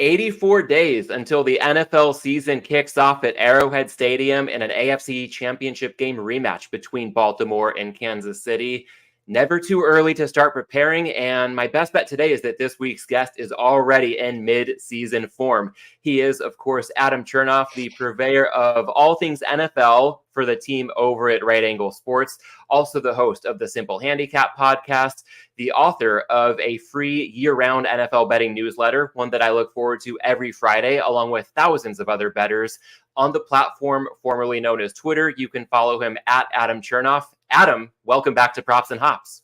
84 days until the NFL season kicks off at Arrowhead Stadium in an AFC Championship game rematch between Baltimore and Kansas City. Never too early to start preparing, and my best bet today is that this week's guest is already in mid-season form. He is, of course, Adam Chernoff, the purveyor of all things NFL for the team over at Right Angle Sports, also the host of the Simple Handicap podcast, the author of a free year-round NFL betting newsletter, one that I look forward to every Friday, along with thousands of other bettors on the platform formerly known as Twitter. You can follow him at Adam Chernoff. Adam, welcome back to Props and Hops.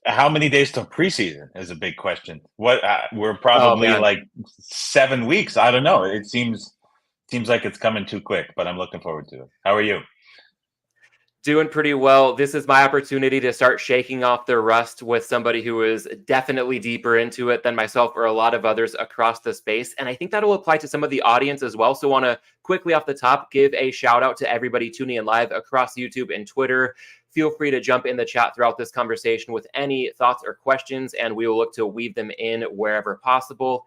How many days till preseason is a big question. We're probably like 7 weeks. I don't know. It seems like it's coming too quick, but I'm looking forward to it. How are you? Doing pretty well. This is my opportunity to start shaking off the rust with somebody who is definitely deeper into it than myself or a lot of others across the space. And I think that'll apply to some of the audience as well. So want to quickly off the top, give a shout out to everybody tuning in live across YouTube and Twitter. Feel free to jump in the chat throughout this conversation with any thoughts or questions, and we will look to weave them in wherever possible.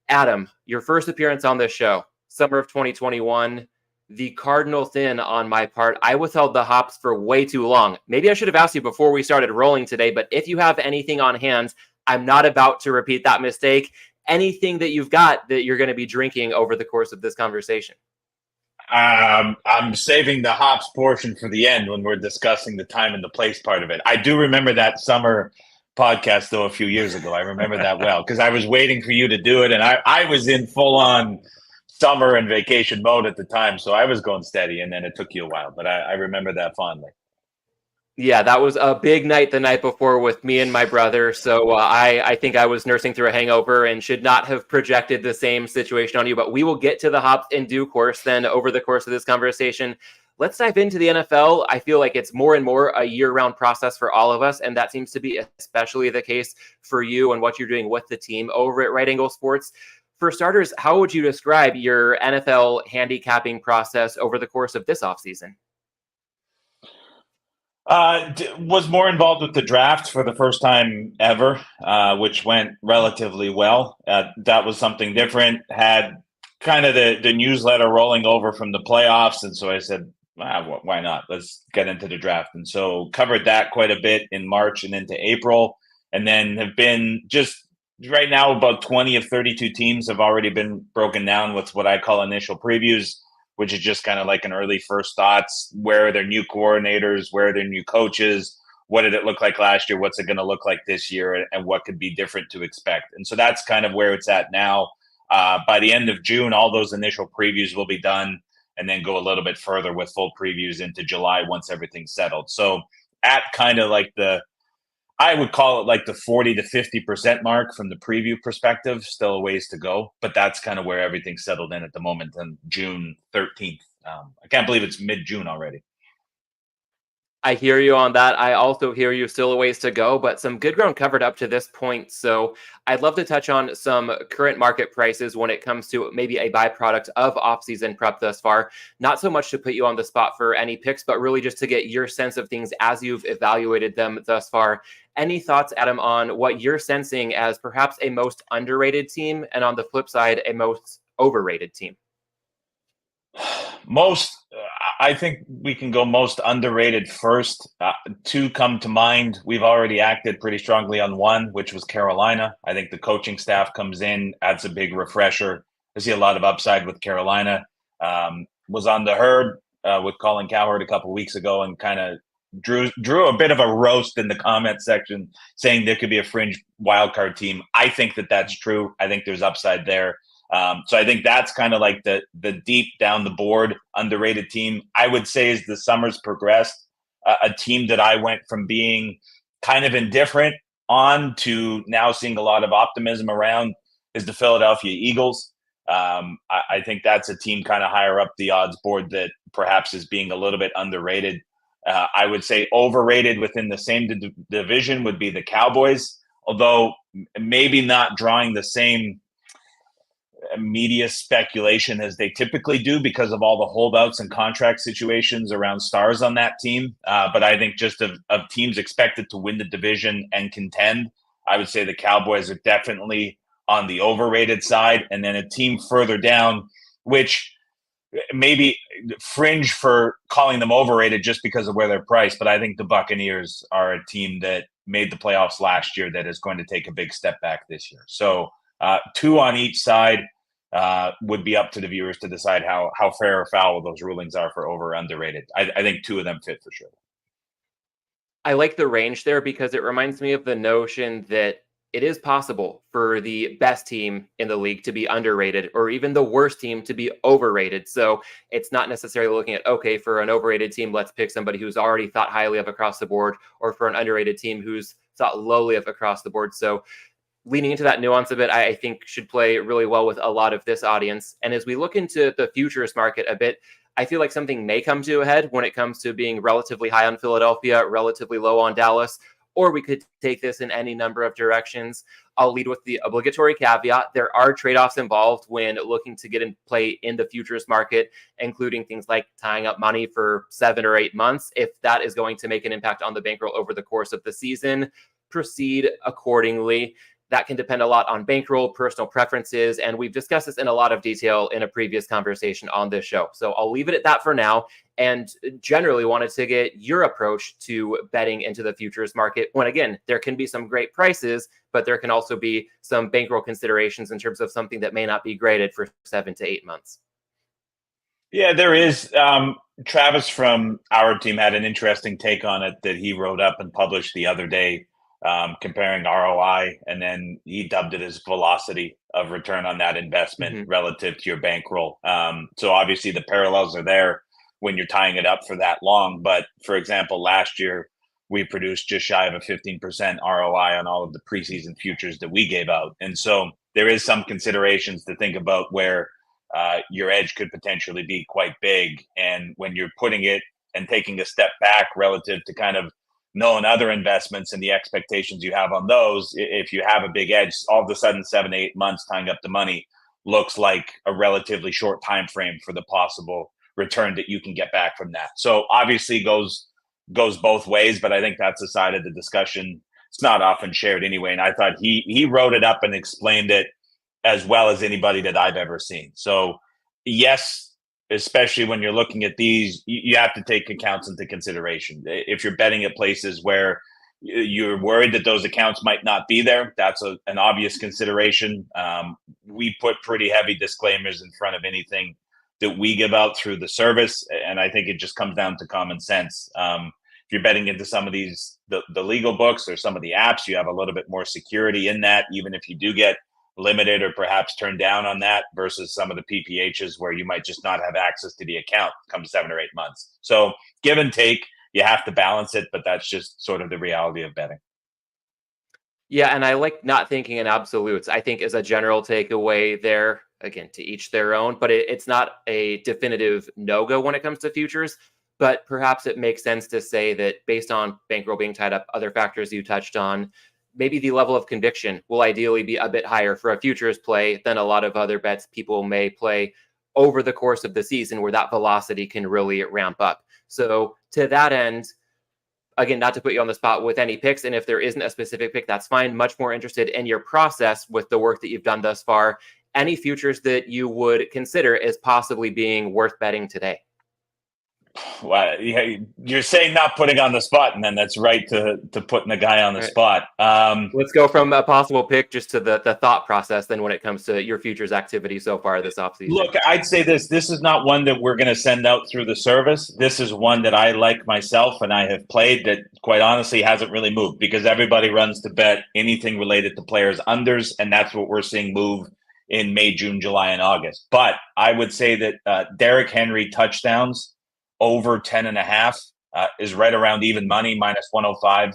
Adam, your first appearance on this show, summer of 2021. The cardinal sin on my part. I withheld the hops for way too long. Maybe I should have asked you before we started rolling today, but if you have anything on hand, I'm not about to repeat that mistake. Anything that you've got that you're going to be drinking over the course of this conversation? I'm saving the hops portion for the end when we're discussing the time and the place part of it. I do remember that summer podcast, though, a few years ago. I remember that well because I was waiting for you to do it, and I was in full-on summer and vacation mode at the time, so I was going steady, and then it took you a while, but I remember that fondly. Yeah, that was a big night the night before with me and my brother, so I think I was nursing through a hangover and should not have projected the same situation on you, but we will get to the hops in due course then over the course of this conversation. Let's dive into the NFL. I feel like it's more and more a year-round process for all of us, and that seems to be especially the case for you and what you're doing with the team over at Right Angle Sports. For starters, how would you describe your NFL handicapping process over the course of this offseason? Was more involved with the draft for the first time ever, which went relatively well. That was something different. Had kind of the newsletter rolling over from the playoffs, and so I said, why not? Let's get into the draft. And so covered that quite a bit in March and into April, and then have been just right now, about 20 of 32 teams have already been broken down with what I call initial previews, which is just kind of like an early first thoughts. Where are their new coordinators? Where are their new coaches? What did it look like last year? What's it going to look like this year? And what could be different to expect? And so that's kind of where it's at now. By the end of June, all those initial previews will be done, and then go a little bit further with full previews into July once everything's settled. So at kind of like I would call it like the 40 to 50% mark from the preview perspective, still a ways to go, but that's kind of where everything's settled in at the moment on June 13th. I can't believe it's mid-June already. I hear you on that. I also hear you, still a ways to go, but some good ground covered up to this point. So I'd love to touch on some current market prices when it comes to maybe a byproduct of off-season prep thus far. Not so much to put you on the spot for any picks, but really just to get your sense of things as you've evaluated them thus far. Any thoughts, Adam, on what you're sensing as perhaps a most underrated team, and on the flip side, a most overrated team? I think we can go most underrated first. Two come to mind. We've already acted pretty strongly on one, which was Carolina. I think the coaching staff comes in, adds a big refresher. I see a lot of upside with Carolina. Was on the herd with Colin Cowherd a couple of weeks ago, and kind of drew a bit of a roast in the comment section, saying there could be a fringe wildcard team. I think that's true. I think there's upside there. So I think that's kind of like the deep down the board underrated team. I would say as the summer's progressed, a team that I went from being kind of indifferent on to now seeing a lot of optimism around is the Philadelphia Eagles. I think that's a team kind of higher up the odds board that perhaps is being a little bit underrated. I would say overrated within the same division would be the Cowboys, although maybe not drawing the same media speculation as they typically do because of all the holdouts and contract situations around stars on that team. But I think just of teams expected to win the division and contend, I would say the Cowboys are definitely on the overrated side, and then a team further down, which maybe fringe for calling them overrated just because of where they're priced. But I think the Buccaneers are a team that made the playoffs last year that is going to take a big step back this year. So two on each side would be up to the viewers to decide how fair or foul those rulings are for over or underrated. I think two of them fit for sure. I like the range there because it reminds me of the notion that it is possible for the best team in the league to be underrated or even the worst team to be overrated. So it's not necessarily looking at, okay, for an overrated team, let's pick somebody who's already thought highly of across the board, or for an underrated team who's thought lowly of across the board. So leaning into that nuance of it, I think should play really well with a lot of this audience. And as we look into the futures market a bit, I feel like something may come to a head when it comes to being relatively high on Philadelphia, relatively low on Dallas, or we could take this in any number of directions. I'll lead with the obligatory caveat. There are trade-offs involved when looking to get in play in the futures market, including things like tying up money for 7 or 8 months. If that is going to make an impact on the bankroll over the course of the season, proceed accordingly. That can depend a lot on bankroll, personal preferences, and we've discussed this in a lot of detail in a previous conversation on this show. So I'll leave it at that for now, and generally wanted to get your approach to betting into the futures market when, again, there can be some great prices, but there can also be some bankroll considerations in terms of something that may not be graded for 7 to 8 months. Yeah, there is. Travis from our team had an interesting take on it that he wrote up and published the other day, comparing ROI, and then he dubbed it as velocity of return on that investment relative to your bankroll. So obviously the parallels are there when you're tying it up for that long. But for example, last year we produced just shy of a 15% ROI on all of the preseason futures that we gave out. And so there is some considerations to think about where your edge could potentially be quite big. And when you're putting it and taking a step back relative to kind of knowing other investments and the expectations you have on those, if you have a big edge, all of a sudden 7 to 8 months tying up the money looks like a relatively short time frame for the possible return that you can get back from that. So obviously goes both ways, but I think that's a side of the discussion. It's not often shared anyway. And I thought he wrote it up and explained it as well as anybody that I've ever seen. So yes, especially when you're looking at these, you have to take accounts into consideration. If you're betting at places where you're worried that those accounts might not be there, that's an obvious consideration. We put pretty heavy disclaimers in front of anything that we give out through the service, and I think it just comes down to common sense. If you're betting into some of these, the legal books or some of the apps, you have a little bit more security in that, even if you do get limited or perhaps turned down on that, versus some of the PPHs where you might just not have access to the account come 7 or 8 months. So give and take, you have to balance it, but that's just sort of the reality of betting. Yeah, and I like not thinking in absolutes. I think as a general takeaway there, again, to each their own, but it's not a definitive no-go when it comes to futures. But perhaps it makes sense to say that based on bankroll being tied up, other factors you touched on, maybe the level of conviction will ideally be a bit higher for a futures play than a lot of other bets people may play over the course of the season where that velocity can really ramp up. So to that end, again, not to put you on the spot with any picks, and if there isn't a specific pick, that's fine. Much more interested in your process with the work that you've done thus far. Any futures that you would consider as possibly being worth betting today? Well, you're saying not putting on the spot, and then that's right to putting the guy on the spot. Let's go from a possible pick just to the thought process then when it comes to your futures activity so far this offseason. Look, I'd say this is not one that we're going to send out through the service. This is one that I like myself and I have played that quite honestly hasn't really moved, because everybody runs to bet anything related to players' unders, and that's what we're seeing move in May, June, July, and August. But I would say that Derrick Henry touchdowns over 10.5 is right around even money, minus 105,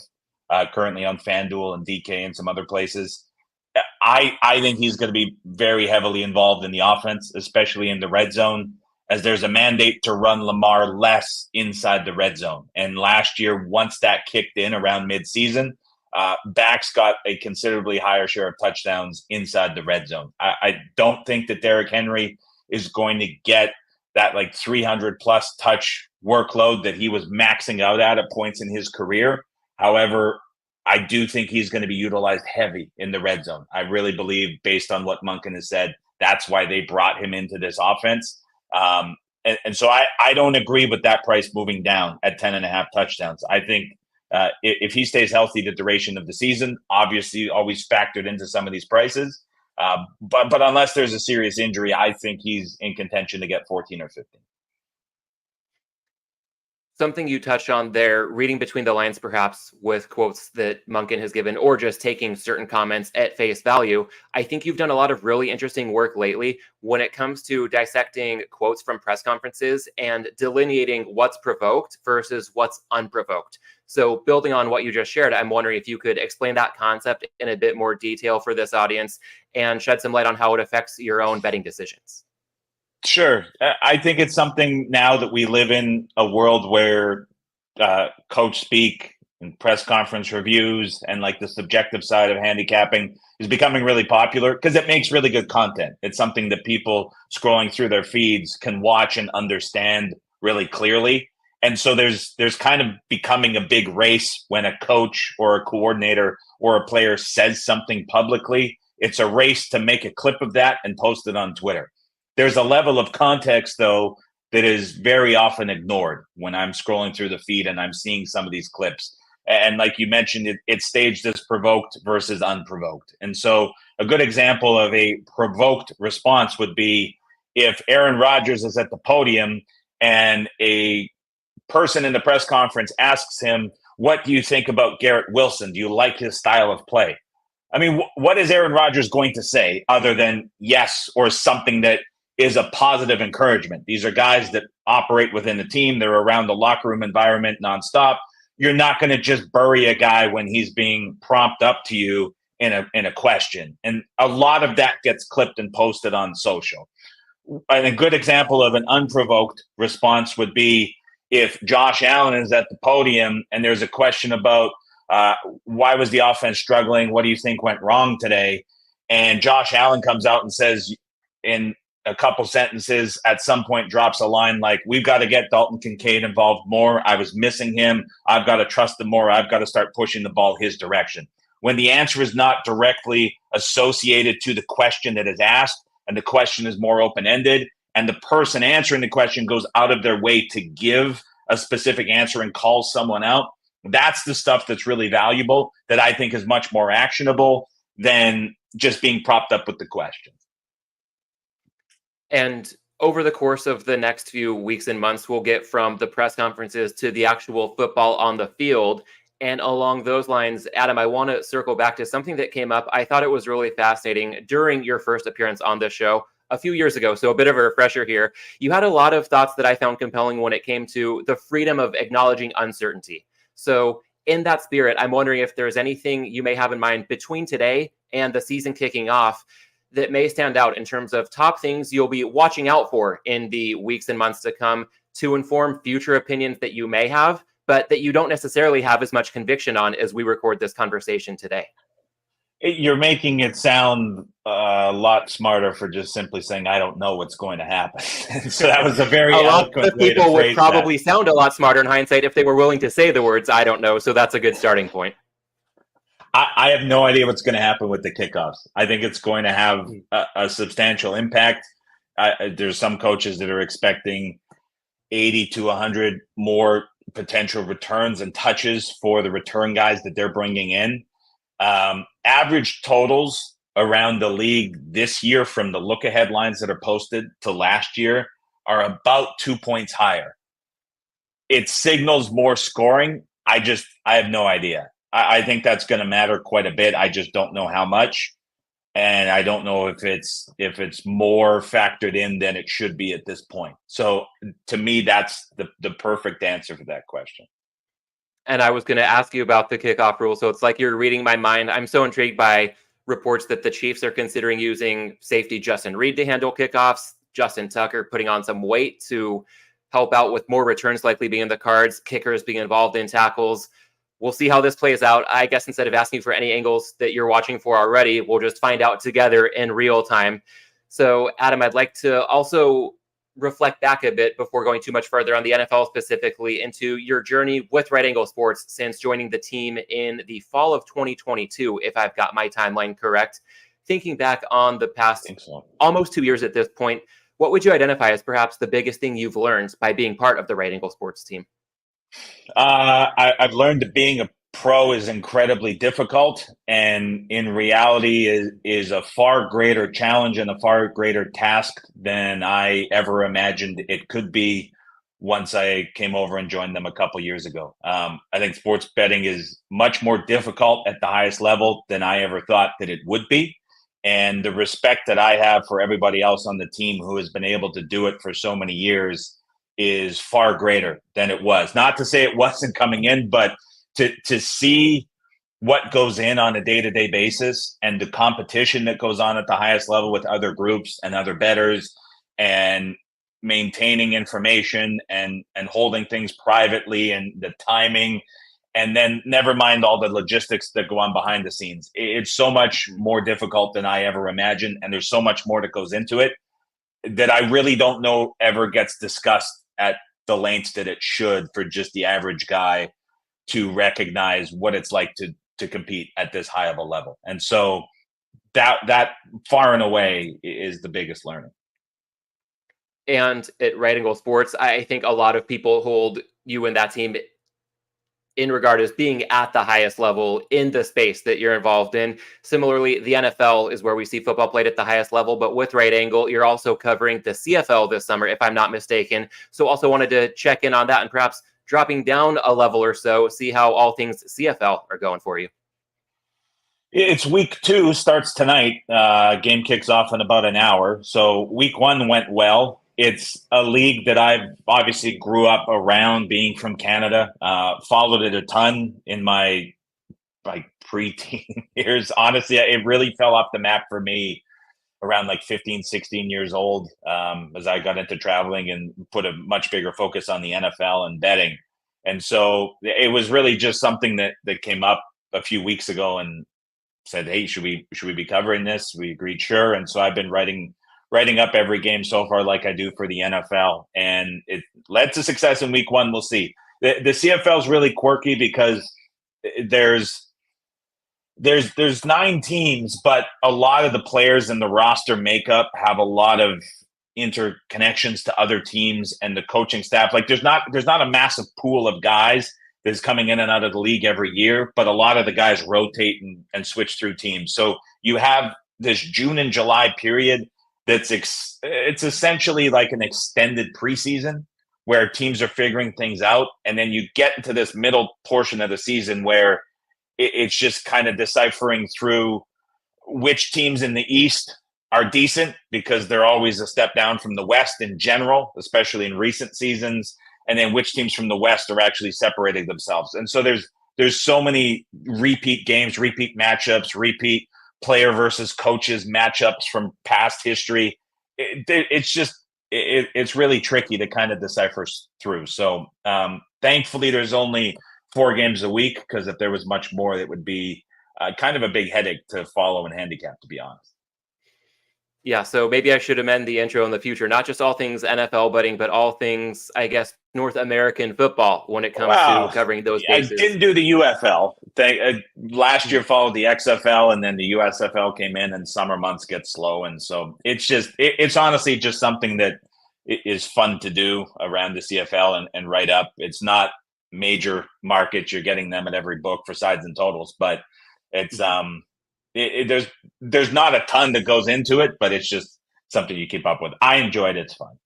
currently on FanDuel and DK and some other places. I think he's going to be very heavily involved in the offense, especially in the red zone, as there's a mandate to run Lamar less inside the red zone. And last year, once that kicked in around midseason, backs got a considerably higher share of touchdowns inside the red zone. I don't think that Derrick Henry is going to get that like 300 plus touch workload that he was maxing out at points in his career. However, I do think he's going to be utilized heavy in the red zone. I really believe, based on what Monken has said, that's why they brought him into this offense. And so I don't agree with that price moving down at 10.5 touchdowns. I think if he stays healthy the duration of the season, obviously always factored into some of these prices. But unless there's a serious injury, I think he's in contention to get 14 or 15. Something you touched on there, reading between the lines, perhaps with quotes that Monken has given, or just taking certain comments at face value. I think you've done a lot of really interesting work lately when it comes to dissecting quotes from press conferences and delineating what's provoked versus what's unprovoked. So building on what you just shared, I'm wondering if you could explain that concept in a bit more detail for this audience and shed some light on how it affects your own betting decisions. Sure. I think it's something now that we live in a world where coach speak and press conference reviews and like the subjective side of handicapping is becoming really popular because it makes really good content. It's something that people scrolling through their feeds can watch and understand really clearly. And so there's kind of becoming a big race when a coach or a coordinator or a player says something publicly. It's a race to make a clip of that and post it on Twitter. There's a level of context, though, that is very often ignored when I'm scrolling through the feed and I'm seeing some of these clips. And like you mentioned, it's staged as provoked versus unprovoked. And so a good example of a provoked response would be if Aaron Rodgers is at the podium and a person in the press conference asks him, "What do you think about Garrett Wilson? Do you like his style of play?" I mean, what is Aaron Rodgers going to say other than yes or something that is a positive encouragement? These are guys that operate within the team. They're around the locker room environment nonstop. You're not going to just bury a guy when he's being prompted up to you in a question. And a lot of that gets clipped and posted on social. And a good example of an unprovoked response would be if Josh Allen is at the podium and there's a question about why was the offense struggling? What do you think went wrong today? And Josh Allen comes out and says in a couple sentences, at some point drops a line like, "We've got to get Dalton Kincaid involved more. I was missing him. I've got to trust him more. I've got to start pushing the ball his direction." When the answer is not directly associated to the question that is asked, and the question is more open-ended, and the person answering the question goes out of their way to give a specific answer and call someone out, that's the stuff that's really valuable that I think is much more actionable than just being propped up with the question. And over the course of the next few weeks and months, we'll get from the press conferences to the actual football on the field. And along those lines, Adam, I want to circle back to something that came up. I thought it was really fascinating during your first appearance on this show a few years ago. So a bit of a refresher here. You had a lot of thoughts that I found compelling when it came to the freedom of acknowledging uncertainty. So in that spirit, I'm wondering if there's anything you may have in mind between today and the season kicking off that may stand out in terms of top things you'll be watching out for in the weeks and months to come to inform future opinions that you may have, but that you don't necessarily have as much conviction on as we record this conversation today. You're making it sound a lot smarter for just simply saying, "I don't know what's going to happen." So that was a very eloquent way to phrase that. People would probably sound a lot smarter in hindsight if they were willing to say the words, "I don't know." So that's a good starting point. I have no idea what's going to happen with the kickoffs. I think it's going to have a substantial impact. There's some coaches that are expecting 80 to 100 more potential returns and touches for the return guys that they're bringing in. Average totals around the league this year from the look-ahead lines that are posted to last year are about 2 points higher. It signals more scoring. I have no idea. I think that's going to matter quite a bit. I just don't know how much. And I don't know if it's more factored in than it should be at this point. So to me, that's the perfect answer for that question. And I was going to ask you about the kickoff rule. So it's like you're reading my mind. I'm so intrigued by reports that the Chiefs are considering using safety Justin Reed to handle kickoffs, Justin Tucker putting on some weight to help out with more returns likely being in the cards, kickers being involved in tackles. We'll see how this plays out. I guess instead of asking for any angles that you're watching for already, we'll just find out together in real time. So, Adam, I'd like to also reflect back a bit before going too much further on the NFL specifically into your journey with Right Angle Sports since joining the team in the fall of 2022, if I've got my timeline correct. Thinking back on the past almost 2 years at this point, what would you identify as perhaps the biggest thing you've learned by being part of the Right Angle Sports team? I've learned that being a pro is incredibly difficult, and in reality is a far greater challenge and a far greater task than I ever imagined it could be once I came over and joined them a couple years ago. I think sports betting is much more difficult at the highest level than I ever thought that it would be. And the respect that I have for everybody else on the team who has been able to do it for so many years is far greater than it was. Not to say it wasn't coming in, but to see what goes in on a day-to-day basis and the competition that goes on at the highest level with other groups and other bettors and maintaining information and holding things privately and the timing, and then never mind all the logistics that go on behind the scenes. It's so much more difficult than I ever imagined, and there's so much more that goes into it that I really don't know ever gets discussed at the lengths that it should for just the average guy to recognize what it's like to compete at this high of a level. And so that far and away is the biggest learning. And at Right Angle Sports, I think a lot of people hold you and that team in regard as being at the highest level in the space that you're involved in. Similarly, the NFL is where we see football played at the highest level, but with Right Angle, you're also covering the CFL this summer, if I'm not mistaken. So also wanted to check in on that and perhaps dropping down a level or so, see how all things CFL are going for you. It's week 2, starts tonight. Game kicks off in about an hour. So week 1 went well. It's a league that I obviously grew up around, being from Canada. Followed it a ton in my preteen years. Honestly, it really fell off the map for me around 15, 16 years old, as I got into traveling and put a much bigger focus on the NFL and betting. And so it was really just something that came up a few weeks ago and said, hey, should we be covering this? We agreed, sure. And so I've been writing up every game so far like I do for the NFL. And it led to success in week 1. We'll see. The CFL is really quirky because there's 9 teams, but a lot of the players in the roster makeup have a lot of interconnections to other teams and the coaching staff. There's not a massive pool of guys that's coming in and out of the league every year, but a lot of the guys rotate and switch through teams. So you have this June and July period that's it's essentially like an extended preseason where teams are figuring things out. And then you get into this middle portion of the season where it's just kind of deciphering through which teams in the East are decent because they're always a step down from the West in general, especially in recent seasons, and then which teams from the West are actually separating themselves. And so there's so many repeat games, repeat matchups, repeat player versus coaches matchups from past history. It's really tricky to kind of decipher through. So thankfully there's only 4 games a week, because if there was much more, it would be kind of a big headache to follow and handicap, to be honest. Yeah, so maybe I should amend the intro in the future, not just all things NFL betting, but all things, I guess, North American football when it comes to covering those bases. I didn't do the UFL. Last year followed the XFL, and then the USFL came in, and summer months get slow. And so it's honestly just something that is fun to do around the CFL and write up. It's not major markets. You're getting them at every book for sides and totals, but it's there's not a ton that goes into it, but it's just something you keep up with. I enjoyed it. It's fun.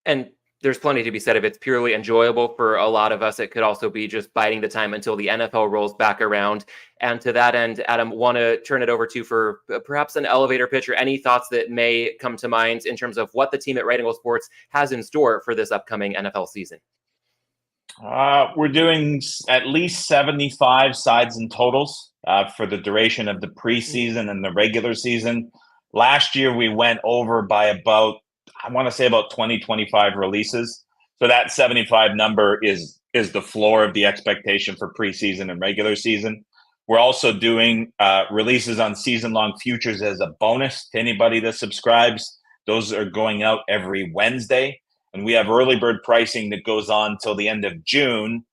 And there's plenty to be said if it's purely enjoyable. For a lot of us, it could also be just biding the time until the NFL rolls back around. And to that end, Adam, want to turn it over to for perhaps an elevator pitch or any thoughts that may come to mind in terms of what the team at Right Angle Sports has in store for this upcoming NFL season. We're doing at least 75 sides and totals for the duration of the preseason and the regular season. Last year, we went over by about 20, 25 releases. So that 75 number is the floor of the expectation for preseason and regular season. We're also doing releases on season-long futures as a bonus to anybody that subscribes. Those are going out every Wednesday. And we have early bird pricing that goes on till the end of June,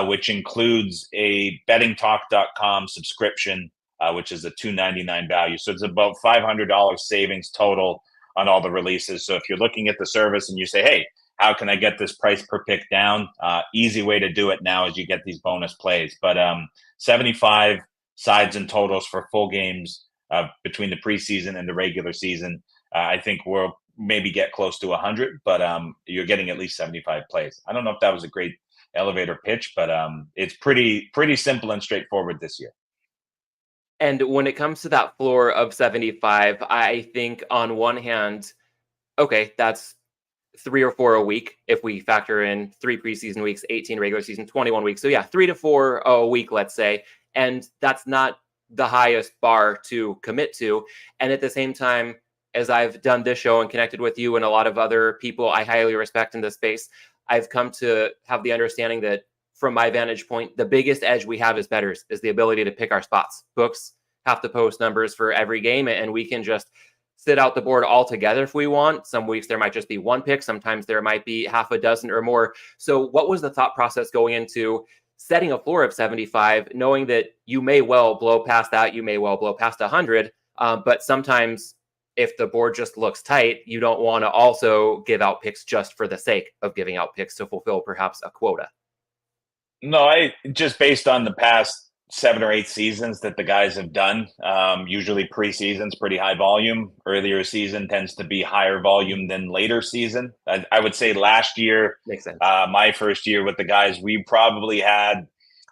which includes a bettingtalk.com subscription, which is a $2.99 value. So it's about $500 savings total on all the releases. So if you're looking at the service and you say, hey, how can I get this price per pick down? Easy way to do it now is you get these bonus plays. But 75 sides and totals for full games between the preseason and the regular season. I think we'll maybe get close to 100, but you're getting at least 75 plays. I don't know if that was a great elevator pitch, but it's pretty simple and straightforward this year. And when it comes to that floor of 75, I think on one hand, okay, that's 3 or 4 a week if we factor in 3 preseason weeks, 18 regular season, 21 weeks. So yeah, 3 to 4 a week, let's say. And that's not the highest bar to commit to. And at the same time, as I've done this show and connected with you and a lot of other people I highly respect in this space, I've come to have the understanding that from my vantage point, the biggest edge we have as bettors is the ability to pick our spots. Books have to post numbers for every game, and we can just sit out the board altogether if we want. Some weeks there might just be one pick. Sometimes there might be half a dozen or more. So what was the thought process going into setting a floor of 75, knowing that you may well blow past that, you may well blow past 100, but sometimes if the board just looks tight, you don't want to also give out picks just for the sake of giving out picks to fulfill perhaps a quota. No, I just based on the past 7 or 8 seasons that the guys have done. Usually preseason's pretty high volume. Earlier season tends to be higher volume than later season. I would say last year, Makes sense. My first year with the guys, we probably had,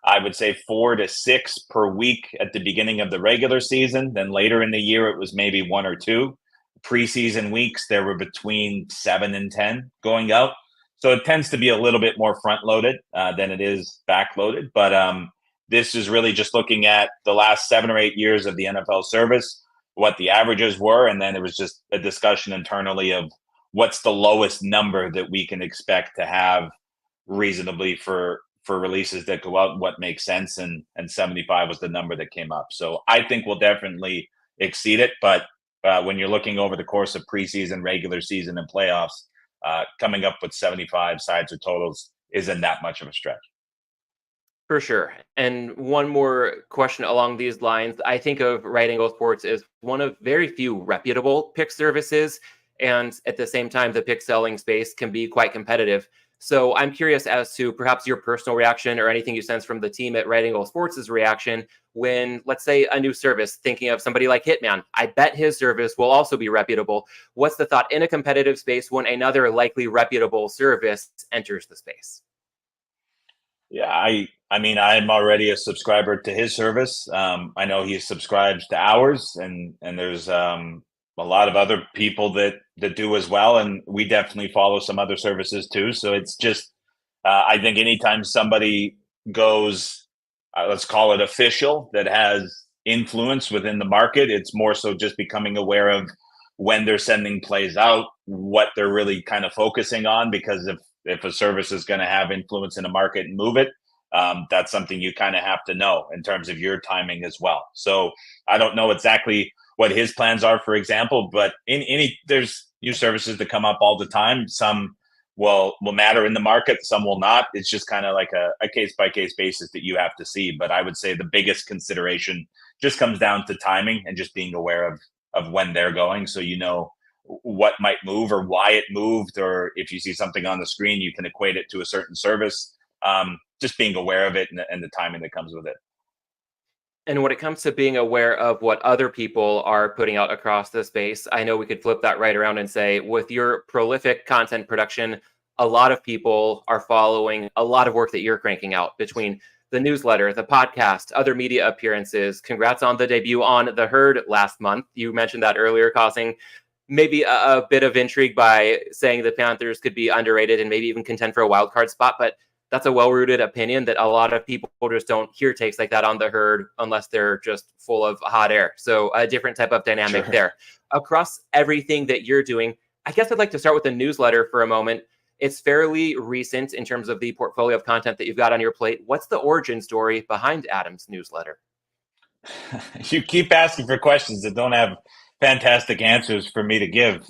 I would say 4 to 6 per week at the beginning of the regular season. Then later in the year, it was maybe 1 or 2. Preseason weeks, there were between 7 and 10 going out. So it tends to be a little bit more front loaded than it is back loaded. But this is really just looking at the last 7 or 8 years of the NFL service, what the averages were. And then it was just a discussion internally of what's the lowest number that we can expect to have reasonably for releases that go out, what makes sense. And 75 was the number that came up. So I think we'll definitely exceed it. But when you're looking over the course of preseason, regular season, and playoffs, coming up with 75 sides or totals isn't that much of a stretch. For sure. And one more question along these lines. I think of Right Angle Sports as one of very few reputable pick services. And at the same time, the pick selling space can be quite competitive. So I'm curious as to perhaps your personal reaction or anything you sense from the team at Right Angle Sports' reaction when, let's say, a new service, thinking of somebody like Hitman. I bet his service will also be reputable. What's the thought in a competitive space when another likely reputable service enters the space? Yeah, I mean, I'm already a subscriber to his service. I know he subscribes to ours, and there's a lot of other people that do as well, and we definitely follow some other services too. So it's just, I think anytime somebody goes, let's call it official, that has influence within the market, it's more so just becoming aware of when they're sending plays out, what they're really kind of focusing on, because if a service is going to have influence in a market and move it, that's something you kind of have to know in terms of your timing as well. So I don't know exactly what his plans are, for example, but there's new services that come up all the time. Some will matter in the market, some will not. It's just kind of like a case by case basis that you have to see. But I would say the biggest consideration just comes down to timing and just being aware of when they're going, so you know what might move or why it moved, or if you see something on the screen, you can equate it to a certain service. Just being aware of it and the timing that comes with it. And when it comes to being aware of what other people are putting out across the space, I know we could flip that right around and say, with your prolific content production, a lot of people are following a lot of work that you're cranking out between the newsletter, the podcast, other media appearances. Congrats on the debut on The Herd last month. You mentioned that earlier, causing maybe a bit of intrigue by saying the Panthers could be underrated and maybe even contend for a wild card spot. But that's a well-rooted opinion that a lot of people just don't hear takes like that on The Herd unless they're just full of hot air. So a different type of dynamic there. Across everything that you're doing, I guess I'd like to start with the newsletter for a moment. It's fairly recent in terms of the portfolio of content that you've got on your plate. What's the origin story behind Adam's newsletter? You keep asking for questions that don't have fantastic answers for me to give.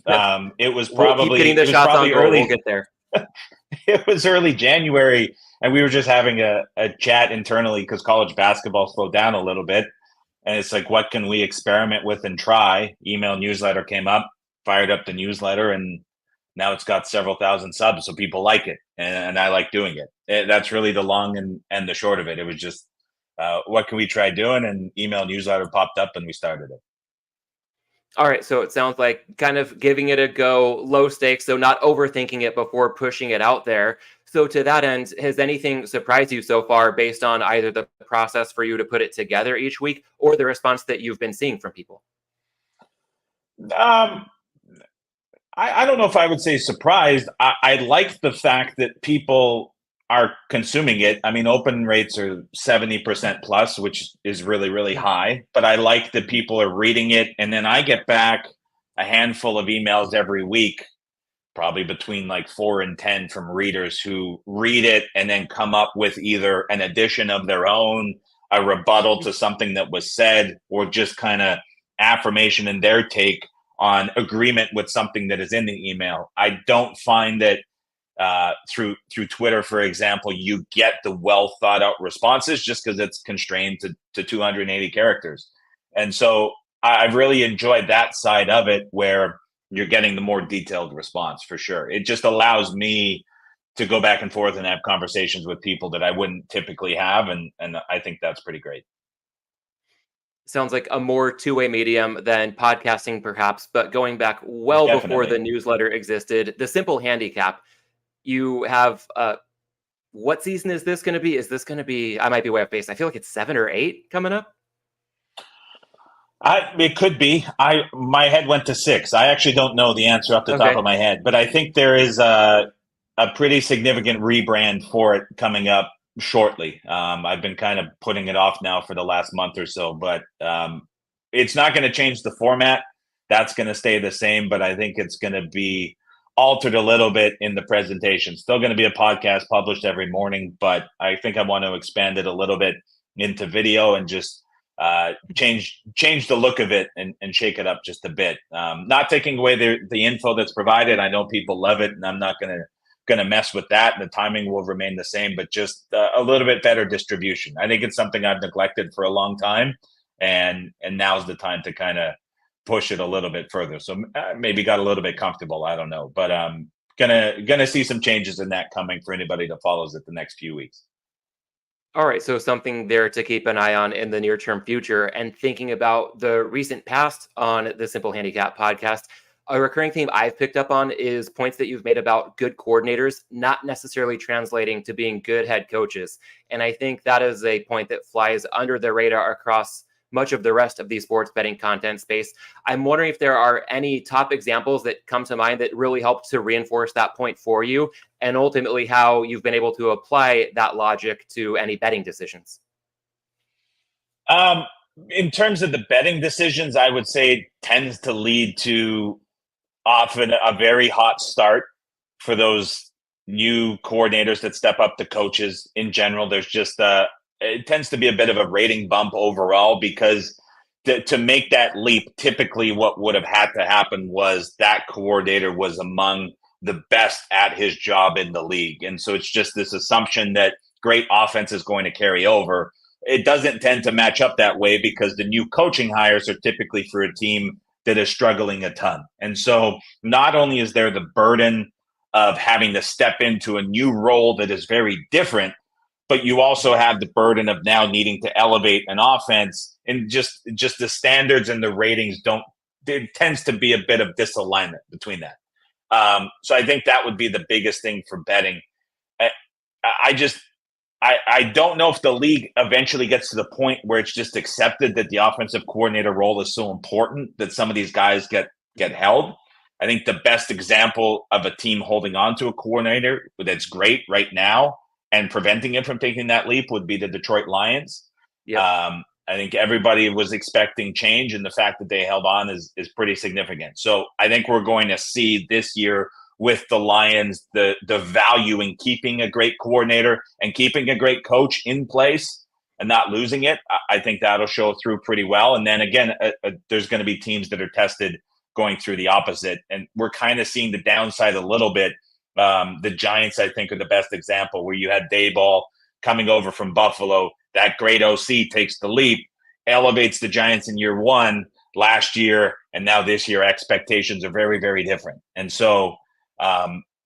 It was We'll keep getting the shots on probably goal. We'll early. get there. It was early January, and we were just having a chat internally because college basketball slowed down a little bit. And it's like, what can we experiment with and try? Email newsletter came up, fired up the newsletter, and now it's got several thousand subs. So people like it, and I like doing it. That's really the long and the short of it. It was just, what can we try doing? And email newsletter popped up, and we started it. All right, so it sounds like kind of giving it a go, low stakes, so not overthinking it before pushing it out there. So to that end, has anything surprised you so far based on either the process for you to put it together each week or the response that you've been seeing from people? Um, I don't know if I would say surprised. I like the fact that people are consuming it. I mean, open rates are 70% plus, which is really, really high. But I like that people are reading it. And then I get back a handful of emails every week, probably between like 4 and 10 from readers who read it and then come up with either an addition of their own, a rebuttal to something that was said, or just kind of affirmation in their take on agreement with something that is in the email. I don't find that through Twitter, for example, you get the well thought out responses just because it's constrained to 280 characters. And so I've really enjoyed that side of it where you're getting the more detailed response for sure. It just allows me to go back and forth and have conversations with people that I wouldn't typically have. And I think that's pretty great. Sounds like a more two-way medium than podcasting, perhaps, but going back well before the newsletter existed, the simple handicap, you have what season is this going to be? Is this going to be, I might be way off base, I feel like it's 7 or 8 coming up. It could be. My head went to 6. I actually don't know the answer off the top of my head, but I think there is a pretty significant rebrand for it coming up shortly. I've been kind of putting it off now for the last month or so, but it's not going to change the format. That's going to stay the same, but I think it's going to be altered a little bit in the presentation. Still going to be a podcast published every morning, but I think I want to expand it a little bit into video and just change the look of it and shake it up just a bit. Not taking away the info that's provided. I know people love it, and I'm not going to mess with that. And the timing will remain the same, but just a little bit better distribution. I think it's something I've neglected for a long time, and now's the time to kind of push it a little bit further. So maybe got a little bit comfortable. I don't know, but gonna see some changes in that coming for anybody that follows it the next few weeks. All right, so something there to keep an eye on in the near-term future. And thinking about the recent past on the Simple Handicap podcast, a recurring theme I've picked up on is points that you've made about good coordinators not necessarily translating to being good head coaches. And I think that is a point that flies under the radar across much of the rest of the sports betting content space. I'm wondering if there are any top examples that come to mind that really helped to reinforce that point for you, and ultimately how you've been able to apply that logic to any betting decisions. In terms of the betting decisions, I would say it tends to lead to often a very hot start for those new coordinators that step up to coaches. In general, there's just it tends to be a bit of a rating bump overall because to make that leap, typically what would have had to happen was that coordinator was among the best at his job in the league. And so it's just this assumption that great offense is going to carry over. It doesn't tend to match up that way because the new coaching hires are typically for a team that is struggling a ton. And so not only is there the burden of having to step into a new role that is very different, but you also have the burden of now needing to elevate an offense, and just the standards and the ratings there tends to be a bit of disalignment between that. So I think that would be the biggest thing for betting. I don't know if the league eventually gets to the point where it's just accepted that the offensive coordinator role is so important that some of these guys get held. I think the best example of a team holding on to a coordinator that's great right now and preventing him from taking that leap would be the Detroit Lions. Yep. I think everybody was expecting change, and the fact that they held on is pretty significant. So I think we're going to see this year with the Lions the value in keeping a great coordinator and keeping a great coach in place and not losing it, I think that'll show through pretty well. And then again, there's going to be teams that are tested going through the opposite. And we're kind of seeing the downside a little bit. The Giants, I think, are the best example, where you had Dayball coming over from Buffalo. That great OC takes the leap, elevates the Giants in year one last year, and now this year expectations are very, very different. And so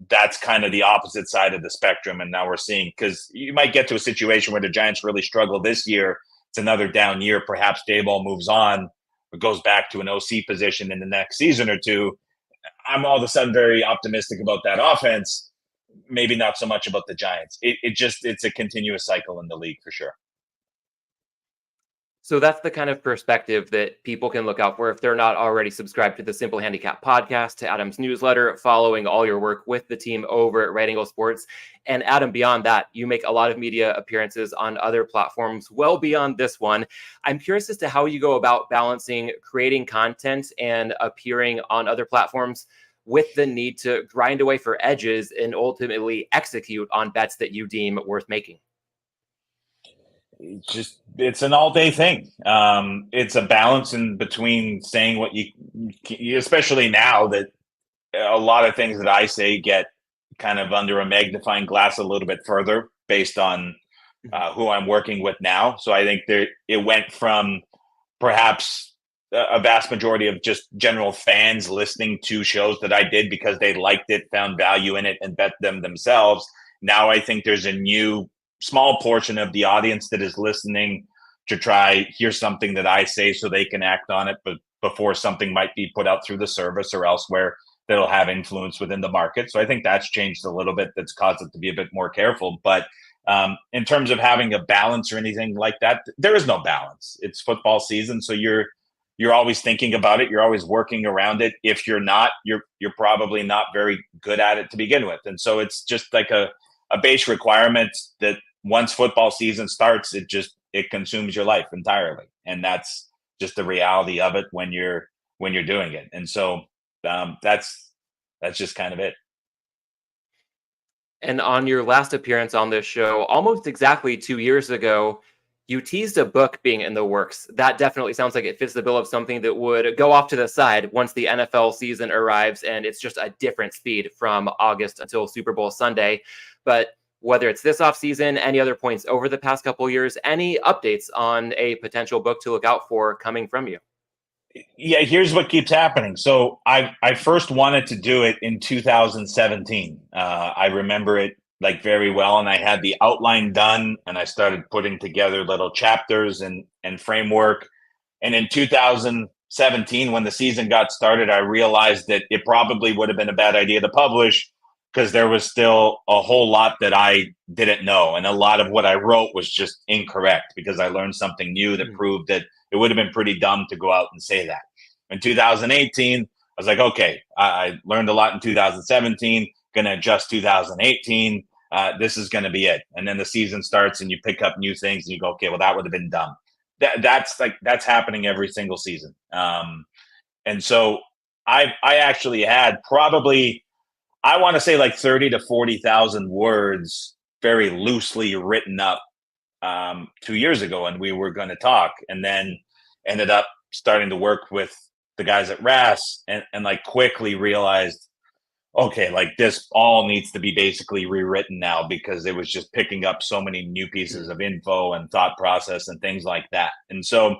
that's kind of the opposite side of the spectrum. And now we're seeing, because you might get to a situation where the Giants really struggle this year. It's another down year. Perhaps Dayball moves on or goes back to an OC position in the next season or two. I'm all of a sudden very optimistic about that offense. Maybe not so much about the Giants. It's a continuous cycle in the league for sure. So that's the kind of perspective that people can look out for if they're not already subscribed to the Simple Handicap podcast, to Adam's newsletter, following all your work with the team over at Right Angle Sports. And Adam, beyond that, you make a lot of media appearances on other platforms well beyond this one. I'm curious as to how you go about balancing creating content and appearing on other platforms with the need to grind away for edges and ultimately execute on bets that you deem worth making. It's an all-day thing. It's a balance in between saying what you, especially now that a lot of things that I say get kind of under a magnifying glass a little bit further based on who I'm working with now. So I think it went from perhaps a vast majority of just general fans listening to shows that I did because they liked it, found value in it, and bet them themselves. Now I think there's a new small portion of the audience that is listening to try hear something that I say so they can act on it, but before something might be put out through the service or elsewhere that'll have influence within the market. So I think that's changed a little bit. That's caused it to be a bit more careful. But in terms of having a balance or anything like that, there is no balance. It's football season, so you're always thinking about it. You're always working around it. If you're not, you're probably not very good at it to begin with. And so it's just like a base requirement that once football season starts, it consumes your life entirely. And that's just the reality of it when you're doing it. And so that's just kind of it. And on your last appearance on this show, almost exactly 2 years ago, you teased a book being in the works. That definitely sounds like it fits the bill of something that would go off to the side once the NFL season arrives, and it's just a different speed from August until Super Bowl Sunday. But whether it's this offseason, any other points over the past couple of years, any updates on a potential book to look out for coming from you? Yeah, here's what keeps happening. So I first wanted to do it in 2017. I remember it like very well, and I had the outline done, and I started putting together little chapters and framework. And in 2017, when the season got started, I realized that it probably would have been a bad idea to publish because there was still a whole lot that I didn't know. And a lot of what I wrote was just incorrect because I learned something new that proved that it would have been pretty dumb to go out and say that. In 2018, I was like, okay, I learned a lot in 2017, going to adjust 2018. This is going to be it. And then the season starts and you pick up new things and you go, okay, well, that would have been dumb. That's happening every single season. And so I actually had probably, I want to say like 30 to 40,000 words very loosely written up 2 years ago, and we were going to talk, and then ended up starting to work with the guys at RAS and like quickly realized, okay, like this all needs to be basically rewritten now because it was just picking up so many new pieces of info and thought process and things like that. And so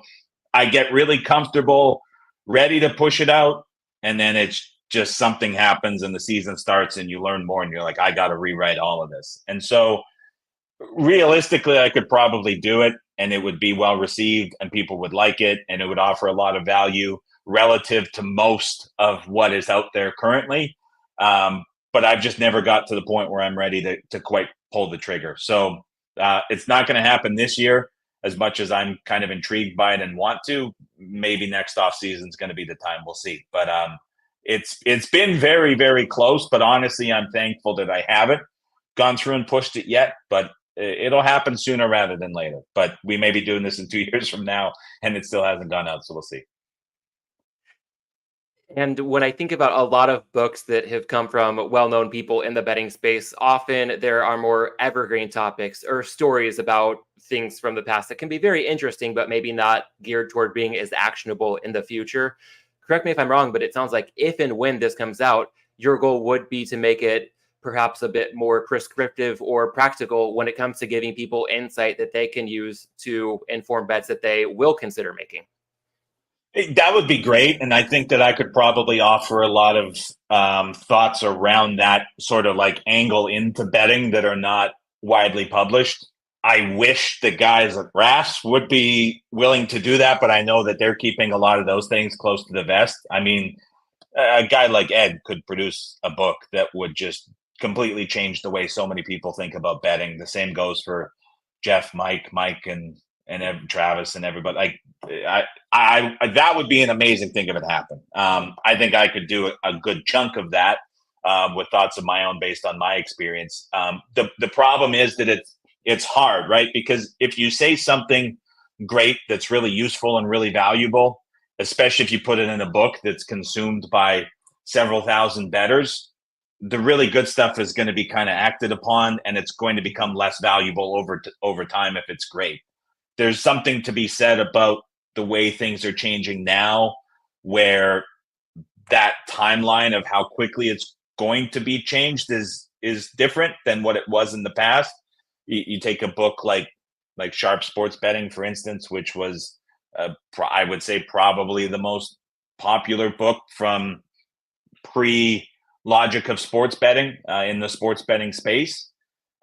I get really comfortable, ready to push it out, and then it's just something happens and the season starts and you learn more and you're like, I got to rewrite all of this. And so realistically, I could probably do it and it would be well received and people would like it and it would offer a lot of value relative to most of what is out there currently. But I've just never got to the point where I'm ready to quite pull the trigger. So it's not going to happen this year as much as I'm kind of intrigued by it and want to. Maybe next off season is going to be the time. We'll see. But it's been very, very close. But honestly, I'm thankful that I haven't gone through and pushed it yet. But it'll happen sooner rather than later. But we may be doing this in 2 years from now, and it still hasn't gone out. So we'll see. And when I think about a lot of books that have come from well-known people in the betting space, often there are more evergreen topics or stories about things from the past that can be very interesting, but maybe not geared toward being as actionable in the future. Correct me if I'm wrong, but it sounds like if and when this comes out, your goal would be to make it perhaps a bit more prescriptive or practical when it comes to giving people insight that they can use to inform bets that they will consider making. That would be great. And I think that I could probably offer a lot of thoughts around that sort of like angle into betting that are not widely published. I wish the guys at RAS would be willing to do that, but I know that they're keeping a lot of those things close to the vest. I mean, a guy like Ed could produce a book that would just completely change the way so many people think about betting. The same goes for Jeff, Mike, and Travis and everybody. Like, I that would be an amazing thing if it happened. I think I could do a good chunk of that with thoughts of my own based on my experience. The problem is that it's hard, right? Because if you say something great that's really useful and really valuable, especially if you put it in a book that's consumed by several thousand bettors, the really good stuff is going to be kind of acted upon, and it's going to become less valuable over time if it's great. There's something to be said about the way things are changing now, where that timeline of how quickly it's going to be changed is different than what it was in the past. You take a book like Sharp Sports Betting, for instance, which was I would say probably the most popular book from pre-logic of sports betting in the sports betting space.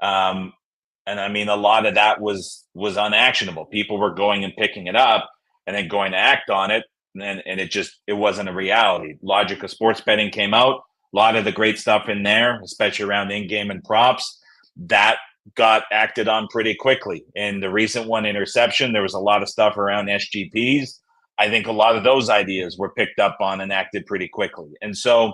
And I mean, a lot of that was unactionable. People were going and picking it up and then going to act on it. And it wasn't a reality. Logic of sports betting came out. A lot of the great stuff in there, especially around in-game and props, that got acted on pretty quickly. In the recent one, Interception, there was a lot of stuff around SGPs. I think a lot of those ideas were picked up on and acted pretty quickly. And so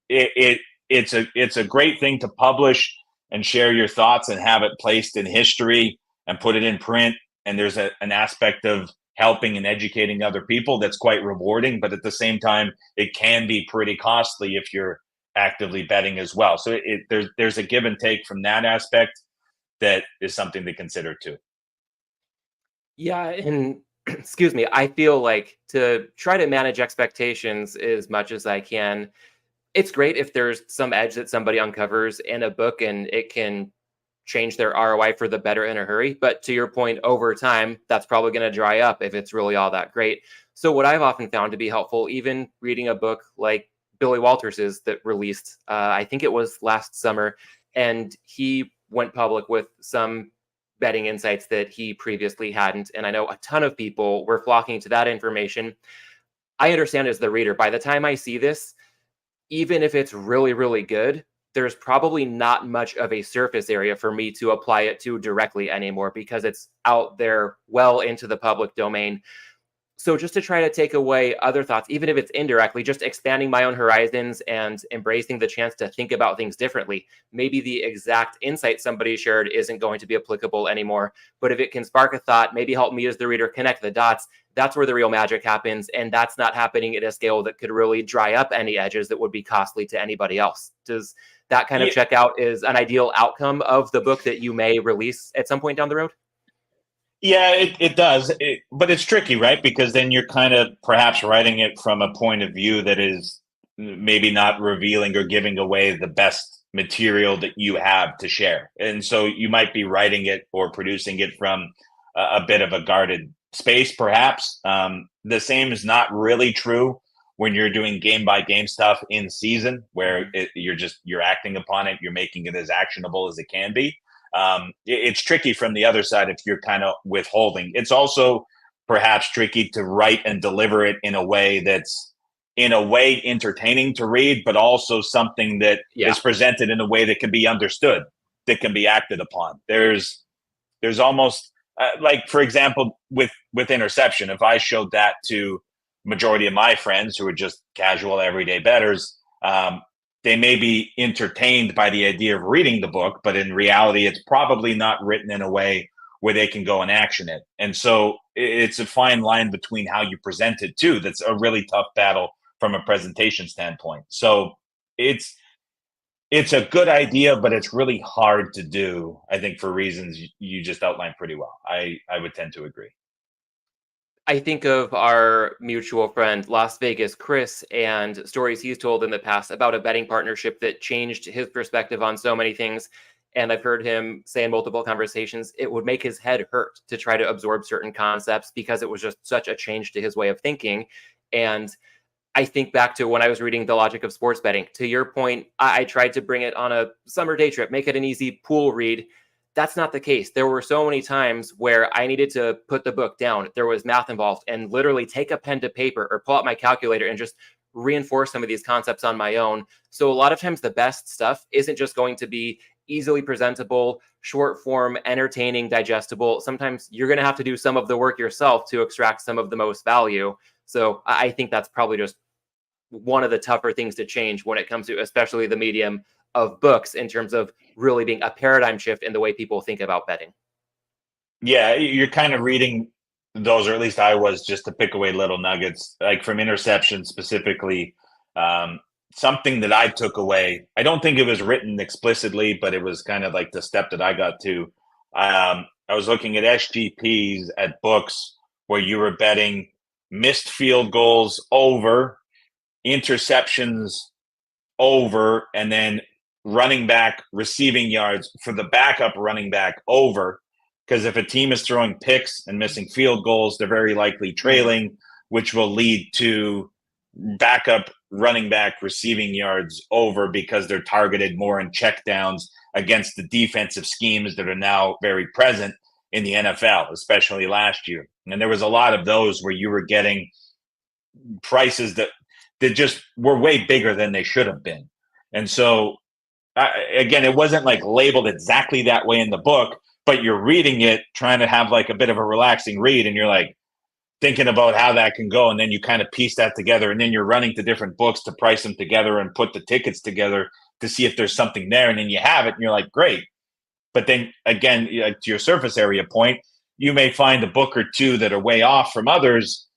it's a great thing to publish and share your thoughts and have it placed in history and put it in print. And there's an aspect of helping and educating other people that's quite rewarding. But at the same time, it can be pretty costly if you're actively betting as well. So there's a give and take from that aspect that is something to consider too. Yeah, and excuse me, I feel like to try to manage expectations as much as I can, it's great if there's some edge that somebody uncovers in a book and it can change their ROI for the better in a hurry. But to your point, over time, that's probably going to dry up if it's really all that great. So what I've often found to be helpful, even reading a book like Billy Walters's that released, I think it was last summer, and he went public with some betting insights that he previously hadn't. And I know a ton of people were flocking to that information. I understand as the reader, by the time I see this, even if it's really, really good, there's probably not much of a surface area for me to apply it to directly anymore because it's out there well into the public domain. So just to try to take away other thoughts, even if it's indirectly, just expanding my own horizons and embracing the chance to think about things differently. Maybe the exact insight somebody shared isn't going to be applicable anymore, but if it can spark a thought, maybe help me as the reader connect the dots, that's where the real magic happens. And that's not happening at a scale that could really dry up any edges that would be costly to anybody else. Does that kind of check out as an ideal outcome of the book that you may release at some point down the road? Yeah, it does. But it's tricky, right? Because then you're kind of perhaps writing it from a point of view that is maybe not revealing or giving away the best material that you have to share. And so you might be writing it or producing it from a bit of a guarded space, perhaps. The same is not really true when you're doing game by game stuff in season, where you're acting upon it, you're making it as actionable as it can be. It's tricky from the other side if you're kind of withholding. It's also perhaps tricky to write and deliver it in a way that's in a way entertaining to read, but also something that is presented in a way that can be understood, that can be acted upon. There's almost like, for example, with Interception, if I showed that to majority of my friends who are just casual everyday bettors, they may be entertained by the idea of reading the book, but in reality, it's probably not written in a way where they can go and action it. And so it's a fine line between how you present it too. That's a really tough battle from a presentation standpoint. So it's It's a good idea, but it's really hard to do, I think, for reasons you just outlined pretty well. I would tend to agree. I think of our mutual friend, Las Vegas Chris, and stories he's told in the past about a betting partnership that changed his perspective on so many things. And I've heard him say in multiple conversations, it would make his head hurt to try to absorb certain concepts because it was just such a change to his way of thinking. And I think back to when I was reading The Logic of Sports Betting. To your point, I tried to bring it on a summer day trip, make it an easy pool read. That's not the case. There were so many times where I needed to put the book down. There was math involved and literally take a pen to paper or pull out my calculator and just reinforce some of these concepts on my own. So a lot of times the best stuff isn't just going to be easily presentable, short form, entertaining, digestible. Sometimes you're going to have to do some of the work yourself to extract some of the most value. So I think that's probably just one of the tougher things to change when it comes to especially the medium of books in terms of really being a paradigm shift in the way people think about betting. Yeah, you're kind of reading those, or at least I was, just to pick away little nuggets, like from interception specifically. Um, Something that I took away, I don't think it was written explicitly, but it was kind of like the step that I got to. I was looking at SGPs at books where you were betting missed field goals over, interceptions over, and then running back receiving yards for the backup running back over. Because if a team is throwing picks and missing field goals, they're very likely trailing, which will lead to backup running back receiving yards over because they're targeted more in checkdowns against the defensive schemes that are now very present in the NFL, especially last year. And there was a lot of those where you were getting prices that just were way bigger than they should have been. And so, again, it wasn't like labeled exactly that way in the book, but you're reading it, trying to have like a bit of a relaxing read, and you're like thinking about how that can go. And then you kind of piece that together, and then you're running to different books to price them together and put the tickets together to see if there's something there. And then you have it, and you're like, great. But then again, to your surface area point, you may find a book or two that are way off from others.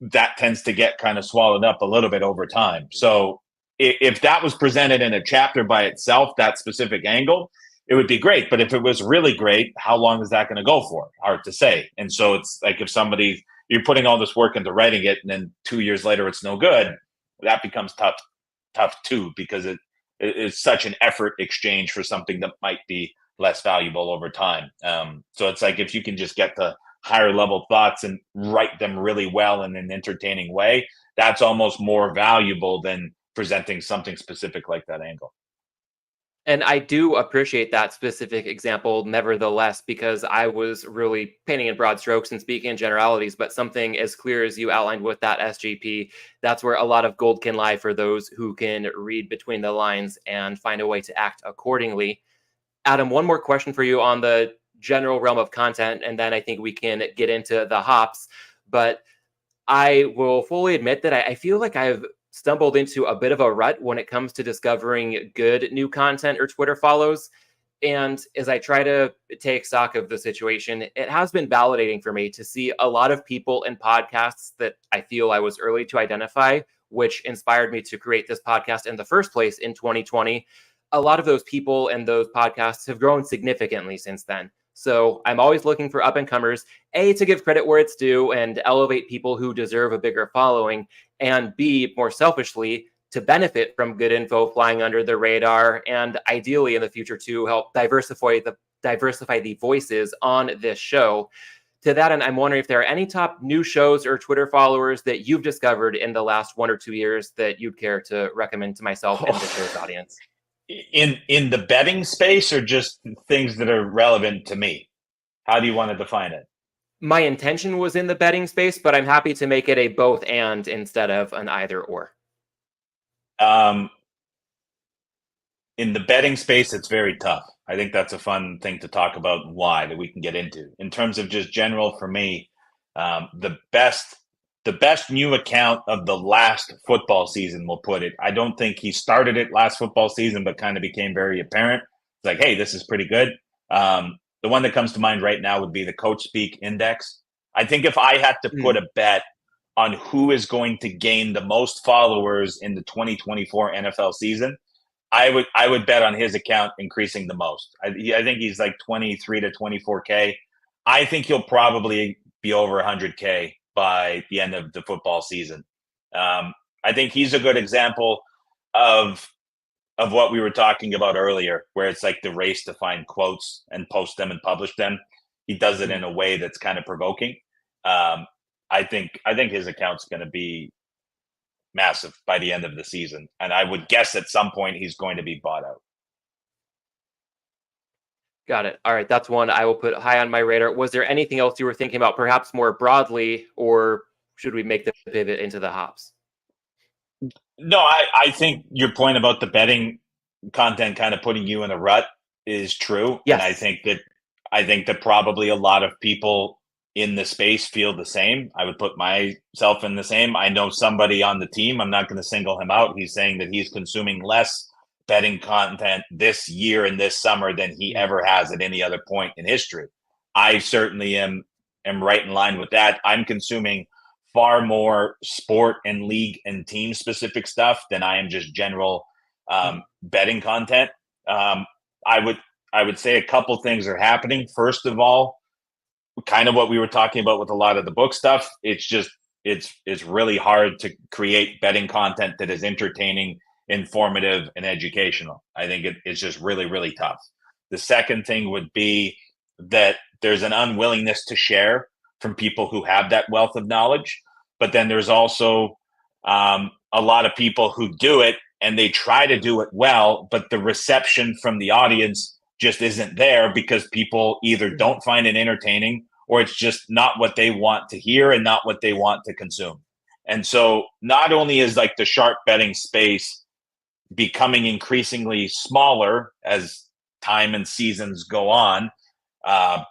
That tends to get kind of swallowed up a little bit over time. So if that was presented in a chapter by itself, that specific angle, it would be great. But if it was really great, how long is that going to go for? Hard to say. And so it's like if you're putting all this work into writing it and then 2 years later it's no good, that becomes tough too, because it's such an effort exchange for something that might be less valuable over time. So it's like if you can just get the higher level thoughts and write them really well in an entertaining way, that's almost more valuable than presenting something specific like that angle. And I do appreciate that specific example, nevertheless, because I was really painting in broad strokes and speaking in generalities, but something as clear as you outlined with that SGP, that's where a lot of gold can lie for those who can read between the lines and find a way to act accordingly. Adam, one more question for you on the general realm of content, and then I think we can get into the hops. But I will fully admit that I feel like I've stumbled into a bit of a rut when it comes to discovering good new content or Twitter follows. And as I try to take stock of the situation, it has been validating for me to see a lot of people in podcasts that I feel I was early to identify, which inspired me to create this podcast in the first place in 2020. A lot of those people and those podcasts have grown significantly since then. So I'm always looking for up and comers, A, to give credit where it's due and elevate people who deserve a bigger following, and B, more selfishly, to benefit from good info flying under the radar, and ideally in the future to help diversify the voices on this show. To that end, I'm wondering if there are any top new shows or Twitter followers that you've discovered in the last 1 or 2 years that you'd care to recommend to myself and the show's audience. In the betting space, or just things that are relevant to me? How do you want to define it? My intention was in the betting space, but I'm happy to make it a both and instead of an either or. In the betting space, it's very tough. I think that's a fun thing to talk about, why, that we can get into. In terms of just general, for me, the best new account of the last football season, we'll put it. I don't think he started it last football season, but kind of became very apparent. It's like, hey, this is pretty good. The one that comes to mind right now would be the Coach Speak Index. I think if I had to put a bet on who is going to gain the most followers in the 2024 NFL season, I would bet on his account increasing the most. I think he's like 23 to 24K. I think he'll probably be over 100K by the end of the football season. I think he's a good example of what we were talking about earlier, where it's like the race to find quotes and post them and publish them. He does it in a way that's kind of provoking. I think his account's going to be massive by the end of the season, and I would guess at some point he's going to be bought out. Got it. All right, that's one I will put high on my radar. Was there anything else you were thinking about, perhaps more broadly, or should we make the pivot into the hops? No, I think your point about the betting content kind of putting you in a rut is true. Yes. And I think that probably a lot of people in the space feel the same. I would put myself in the same. I know somebody on the team, I'm not going to single him out. He's saying that he's consuming less betting content this year and this summer than he ever has at any other point in history. I certainly am right in line with that. I'm consuming far more sport and league and team specific stuff than I am just general betting content. I would say a couple things are happening. First of all, kind of what we were talking about with a lot of the book stuff. It's really hard to create betting content that is entertaining, informative, and educational. I think it's just really, really tough. The second thing would be that there's an unwillingness to share from people who have that wealth of knowledge. But then there's also a lot of people who do it and they try to do it well, but the reception from the audience just isn't there because people either don't find it entertaining or it's just not what they want to hear and not what they want to consume. And so not only is like the sharp betting space becoming increasingly smaller as time and seasons go on,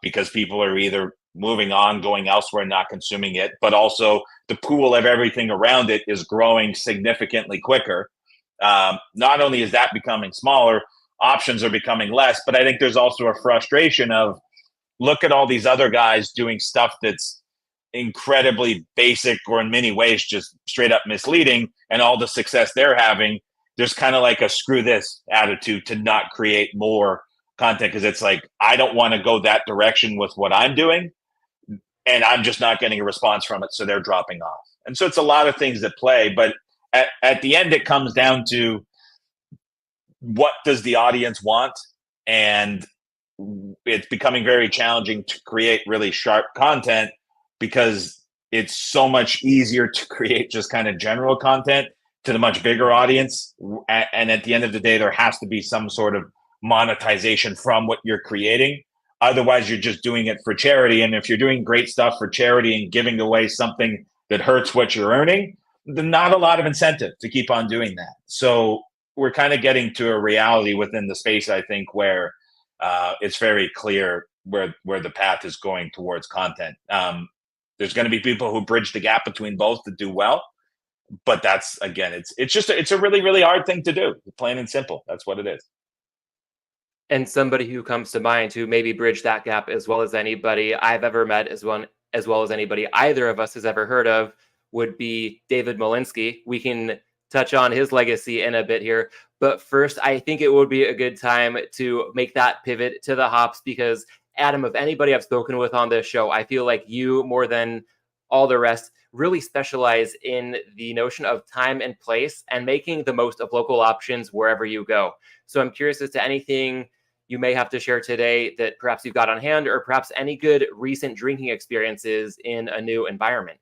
because people are either moving on, going elsewhere, not consuming it, but also the pool of everything around it is growing significantly quicker. Not only is that becoming smaller, options are becoming less, but I think there's also a frustration of look at all these other guys doing stuff that's incredibly basic or in many ways just straight up misleading and all the success they're having. There's kind of like a screw this attitude to not create more content because it's like, I don't want to go that direction with what I'm doing. And I'm just not getting a response from it, so they're dropping off. And so it's a lot of things that play, but at the end, it comes down to what does the audience want? And it's becoming very challenging to create really sharp content because it's so much easier to create just kind of general content to the much bigger audience. And at the end of the day, there has to be some sort of monetization from what you're creating. Otherwise, you're just doing it for charity. And if you're doing great stuff for charity and giving away something that hurts what you're earning, then not a lot of incentive to keep on doing that. So we're kind of getting to a reality within the space, I think, where it's very clear where the path is going towards content. There's going to be people who bridge the gap between both to do well. But that's, again, it's a really, really hard thing to do, plain and simple. That's what it is. And somebody who comes to mind who maybe bridge that gap as well as anybody I've ever met, as well as anybody either of us has ever heard of, would be David Malinsky. We can touch on his legacy in a bit here. But first, I think it would be a good time to make that pivot to the hops because, Adam, of anybody I've spoken with on this show, I feel like you, more than all the rest, really specialize in the notion of time and place and making the most of local options wherever you go. So I'm curious as to anything you may have to share today that perhaps you've got on hand, or perhaps any good recent drinking experiences in a new environment.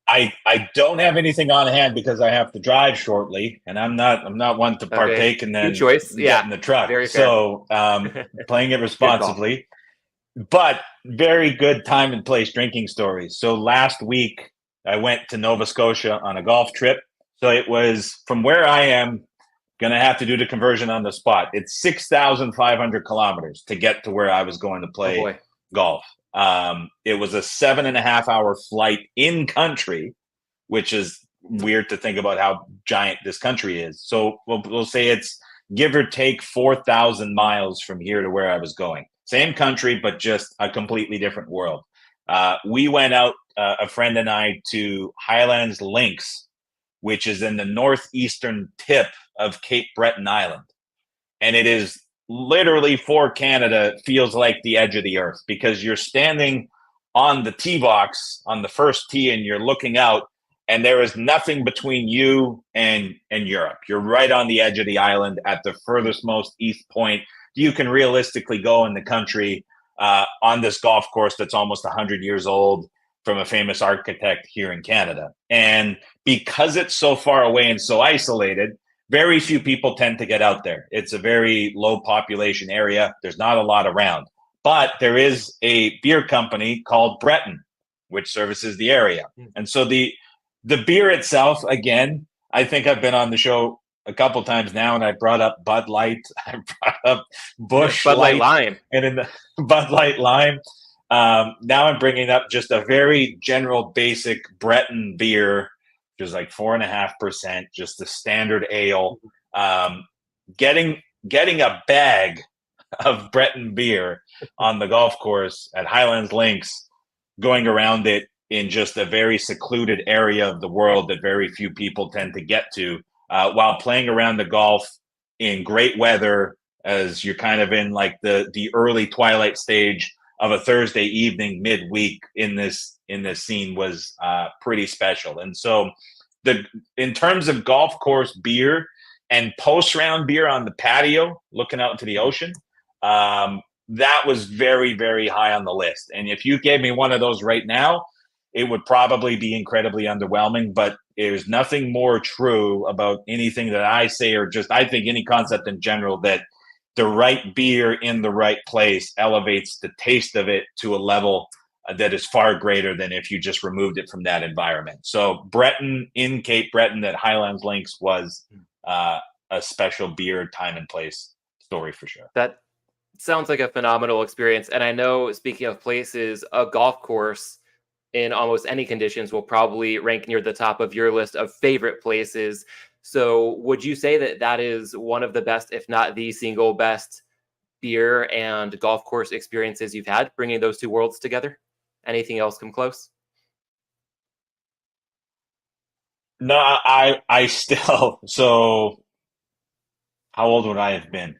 I don't have anything on hand because I have to drive shortly, and I'm not one to partake and then get in the truck. Very so playing it responsibly, but very good time and place drinking stories. So last week I went to Nova Scotia on a golf trip. So it was from where I am. Going to have to do the conversion on the spot. It's 6,500 kilometers to get to where I was going to play golf. It was a 7.5-hour flight in country, which is weird to think about how giant this country is. So we'll say it's give or take 4,000 miles from here to where I was going. Same country, but just a completely different world. We went out, a friend and I, to Highlands Links, which is in the northeastern tip of Cape Breton Island. And it is literally, for Canada, feels like the edge of the earth, because you're standing on the tee box on the first tee and you're looking out, and there is nothing between you and Europe. You're right on the edge of the island at the furthest most east point you can realistically go in the country, on this golf course that's almost 100 years old, from a famous architect here in Canada. And because it's so far away and so isolated, very few people tend to get out there. It's a very low population area. There's not a lot around. But there is a beer company called Breton, which services the area. And so the beer itself, again, I think I've been on the show a couple times now, and I brought up Bud Light, I brought up Busch Bud Light Light, Lime, and in the Bud Light Lime. Now I'm bringing up just a very general, basic Breton beer, which is like 4.5%, just the standard ale. Getting a bag of Breton beer on the golf course at Highlands Links, going around it in just a very secluded area of the world that very few people tend to get to, while playing around the golf in great weather, as you're kind of in like the early twilight stage of a Thursday evening midweek in this scene, was pretty special. And so in terms of golf course beer and post-round beer on the patio looking out into the ocean, that was very, very high on the list. And if you gave me one of those right now, it would probably be incredibly underwhelming. But there's nothing more true about anything that I say, or just I think any concept in general, that the right beer in the right place elevates the taste of it to a level that is far greater than if you just removed it from that environment. So Breton in Cape Breton at Highlands Links was a special beer time and place story for sure. That sounds like a phenomenal experience. And I know, speaking of places, a golf course in almost any conditions will probably rank near the top of your list of favorite places. So would you say that that is one of the best, if not the single best, beer and golf course experiences you've had, bringing those two worlds together? Anything else come close? No, I still, so how old would I have been?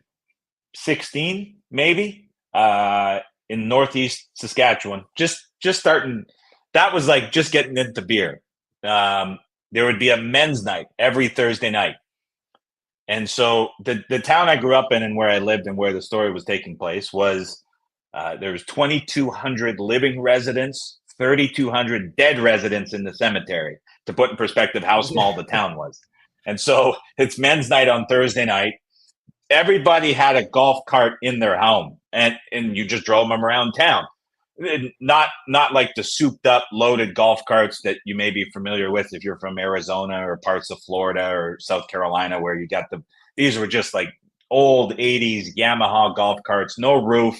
16, maybe, in Northeast Saskatchewan, just starting. That was like just getting into beer. There would be a men's night every Thursday night. And so the town I grew up in and where I lived and where the story was taking place was, there was 2,200 living residents, 3,200 dead residents in the cemetery, to put in perspective how small the town was. And so it's men's night on Thursday night. Everybody had a golf cart in their home, and you just drove them around town. Not like the souped up, loaded golf carts that you may be familiar with if you're from Arizona or parts of Florida or South Carolina, where you got these were just like old 80s Yamaha golf carts, no roof,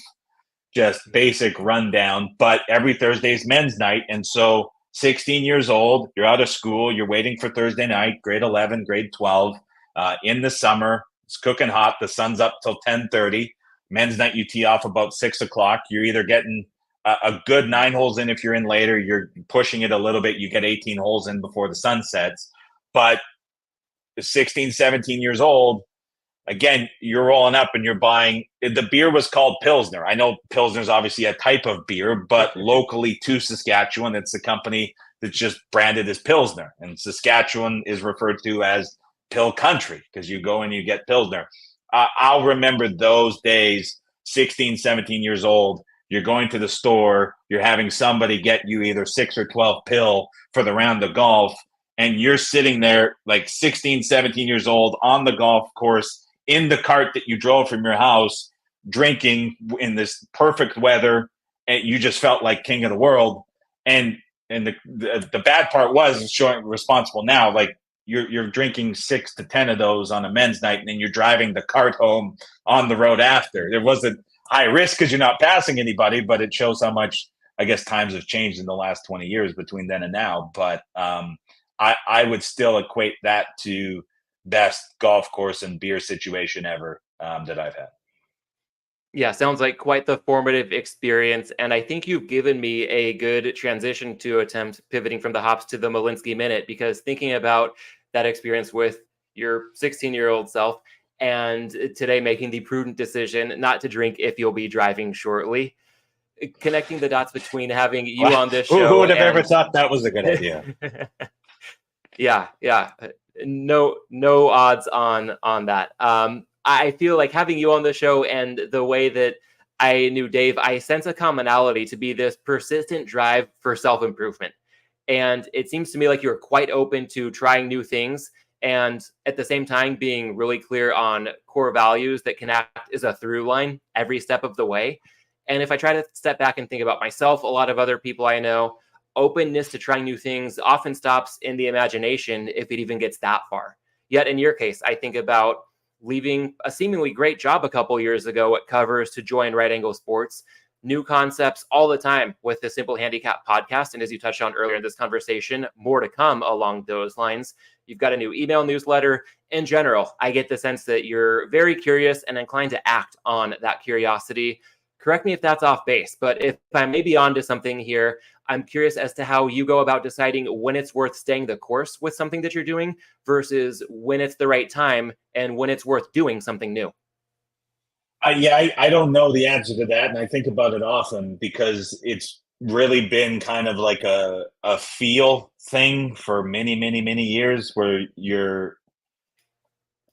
just basic rundown. But every Thursday is men's night. And so 16 years old, you're out of school, you're waiting for Thursday night, grade 11, grade 12, in the summer. It's cooking hot. The sun's up till 10:30. Men's night, you tee off about 6 o'clock. You're either getting a good 9 holes in if you're in later. You're pushing it a little bit. You get 18 holes in before the sun sets. But 16, 17 years old, again, you're rolling up and you're buying. The beer was called Pilsner. I know Pilsner's obviously a type of beer, but locally to Saskatchewan, it's a company that's just branded as Pilsner. And Saskatchewan is referred to as Pill Country because you go and you get Pilsner. I'll remember those days, 16, 17 years old. You're going to the store, you're having somebody get you either 6 or 12 pill for the round of golf, and you're sitting there like 16, 17 years old on the golf course in the cart that you drove from your house, drinking in this perfect weather, and you just felt like king of the world. And the bad part was showing responsible now, like you're drinking 6 to 10 of those on a men's night, and then you're driving the cart home on the road after. There wasn't high risk because you're not passing anybody, but it shows how much, I guess, times have changed in the last 20 years between then and now. But I would still equate that to best golf course and beer situation ever that I've had. Yeah, sounds like quite the formative experience. And I think you've given me a good transition to attempt pivoting from the hops to the Malinsky Minute, because thinking about that experience with your 16-year-old self, and today making the prudent decision not to drink if you'll be driving shortly. Connecting the dots between having you on this show. Who would have ever thought that was a good idea? Yeah. No odds on that. I feel like having you on the show and the way that I knew Dave, I sense a commonality to be this persistent drive for self-improvement. And it seems to me like you're quite open to trying new things, and at the same time being really clear on core values that can act as a through line every step of the way. And if I try to step back and think about myself, a lot of other people I know, openness to trying new things often stops in the imagination if it even gets that far. Yet in your case, I think about leaving a seemingly great job a couple years ago at Covers to join Right Angle Sports. New concepts all the time with the Simple Handicap podcast. And as you touched on earlier in this conversation, more to come along those lines. You've got a new email newsletter. In general, I get the sense that you're very curious and inclined to act on that curiosity. Correct me if that's off base, but if I may be onto something here, I'm curious as to how you go about deciding when it's worth staying the course with something that you're doing versus when it's the right time and when it's worth doing something new. I don't know the answer to that, and I think about it often because it's really been kind of like a feel thing for many years, where you're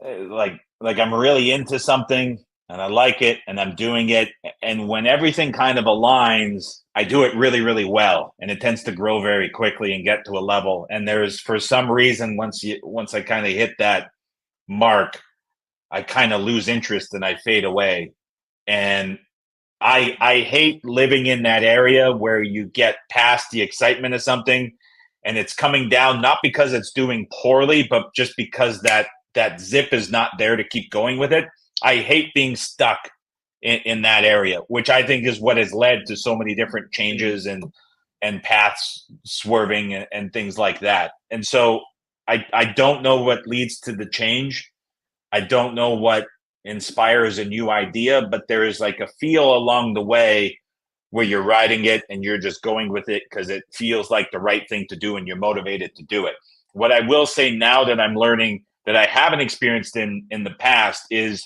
like I'm really into something and I like it and I'm doing it, and when everything kind of aligns, I do it really well, and it tends to grow very quickly and get to a level. And there's, for some reason, once I kind of hit that mark, I kind of lose interest and I fade away. And I hate living in that area where you get past the excitement of something and it's coming down, not because it's doing poorly, but just because that zip is not there to keep going with it. I hate being stuck in that area, which I think is what has led to so many different changes and paths swerving and things like that. And so I don't know what leads to the change. I don't know what inspires a new idea, but there is like a feel along the way where you're riding it and you're just going with it because it feels like the right thing to do and you're motivated to do it. What I will say now that I'm learning that I haven't experienced in the past is,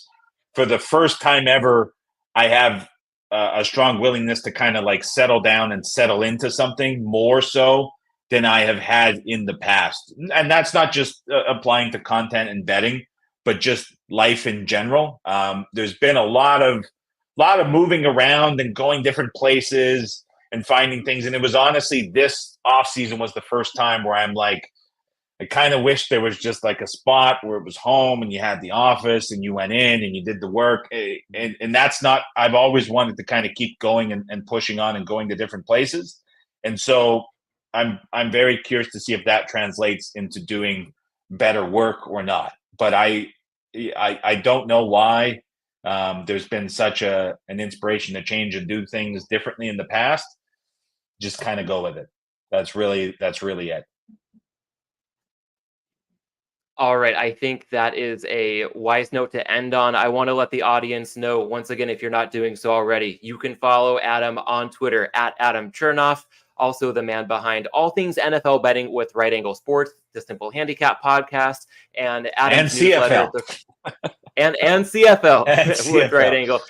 for the first time ever, I have a strong willingness to kind of like settle down and settle into something more so than I have had in the past. And that's not just applying to content and betting, but just life in general. There's been a lot of moving around and going different places and finding things. And it was honestly, this off season was the first time where I'm like, I kind of wish there was just like a spot where it was home and you had the office and you went in and you did the work. And that's not, I've always wanted to kind of keep going and pushing on and going to different places. And so I'm very curious to see if that translates into doing better work or not. But I don't know why there's been such an inspiration to change and do things differently in the past. Just kind of go with it. That's really it. All right. I think that is a wise note to end on. I want to let the audience know, once again, if you're not doing so already, you can follow Adam on Twitter at Adam Chernoff, also the man behind all things NFL betting with Right Angle Sports, the Simple Handicap podcast, and Adam's CFL. and CFL And with CFL. Right Angle.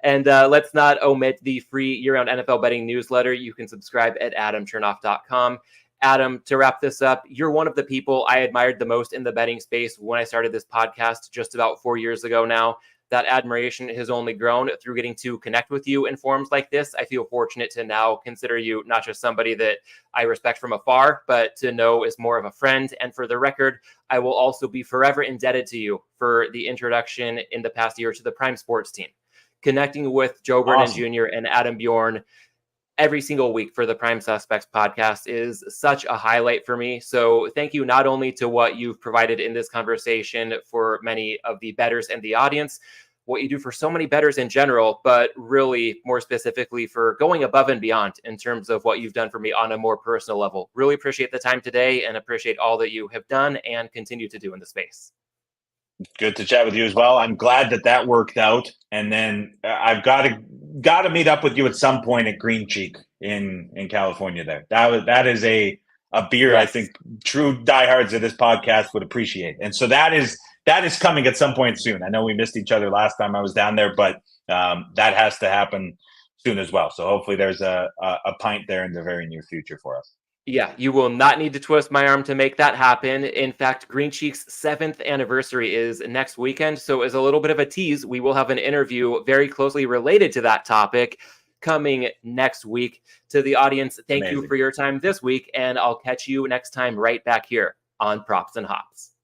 And let's not omit the free year-round NFL betting newsletter. You can subscribe at adamchernoff.com. Adam, to wrap this up, you're one of the people I admired the most in the betting space when I started this podcast just about 4 years ago now. That admiration has only grown through getting to connect with you in forums like this. I feel fortunate to now consider you not just somebody that I respect from afar, but to know as more of a friend. And for the record, I will also be forever indebted to you for the introduction in the past year to the Prime Sports team. Connecting with Joe Brennan Jr. and Adam Bjorn every single week for the Prime Suspects podcast is such a highlight for me. So thank you not only to what you've provided in this conversation for many of the bettors and the audience, what you do for so many bettors in general, but really more specifically for going above and beyond in terms of what you've done for me on a more personal level. Really appreciate the time today and appreciate all that you have done and continue to do in the space. Good to chat with you as well. I'm glad that worked out. And then I've got to meet up with you at some point at Green Cheek in California there. That is a a beer. Yes. I think true diehards of this podcast would appreciate. And so that is coming at some point soon. I know we missed each other last time I was down there, but that has to happen soon as well. So hopefully there's a pint there in the very near future for us. Yeah, you will not need to twist my arm to make that happen. In fact, Green Cheek's 7th anniversary is next weekend. So as a little bit of a tease, we will have an interview very closely related to that topic coming next week. To the audience, thank you for your time this week, and I'll catch you next time right back here on Props and Hops.